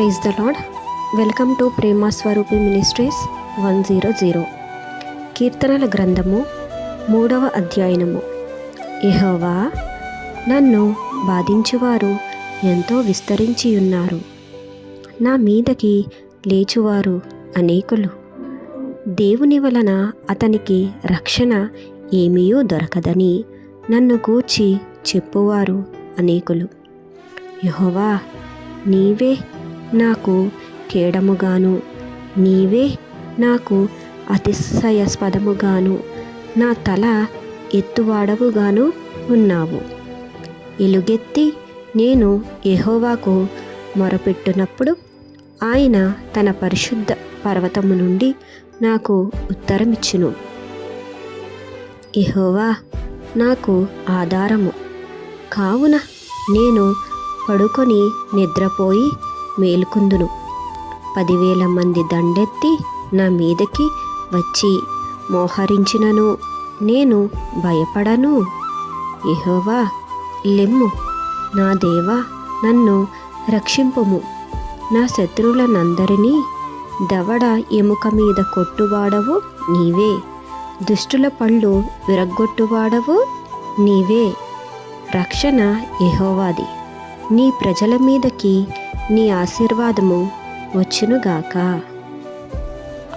Praise the lord. Welcome to Prema Swarupi ministries 100. కీర్తనల గ్రంథము 3వ అధ్యాయము. యెహోవా, నన్ను బాధించువారు ఎంతో విస్తరించి ఉన్నారు, నా మీదకి లేచువారు అనేకులు. దేవుని వలన అతనికి రక్షణ ఏమీయూ దొరకదని నన్ను గూర్చి చెప్పువారు అనేకులు. యెహోవా, నీవే నాకు కేడముగాను, నీవే నాకు అతిశయాస్పదముగాను, నా తల ఎత్తువాడవుగాను ఉన్నావు. ఎలుగెత్తి నేను యెహోవాకు మొరపెట్టునప్పుడు ఆయన తన పరిశుద్ధ పర్వతము నుండి నాకు ఉత్తరమిచ్చును. యెహోవా నాకు ఆధారము కావున నేను పడుకొని నిద్రపోయి మేలుకుందును. 10,000 మంది దండెత్తి నా మీదకి వచ్చి మోహరించినను నేను భయపడను. యెహోవా, లెమ్ము, నా దేవా, నన్ను రక్షింపుము. నా శత్రువులనందరినీ దవడ ఎముక మీద కొట్టువాడవు నీవే, దుష్టుల పళ్ళు విరగ్గొట్టువాడవు నీవే. రక్షణ యెహోవాది, నీ ప్రజల మీదకి నీ ఆశీర్వాదము వచ్చునుగాక.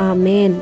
ఆమేన్.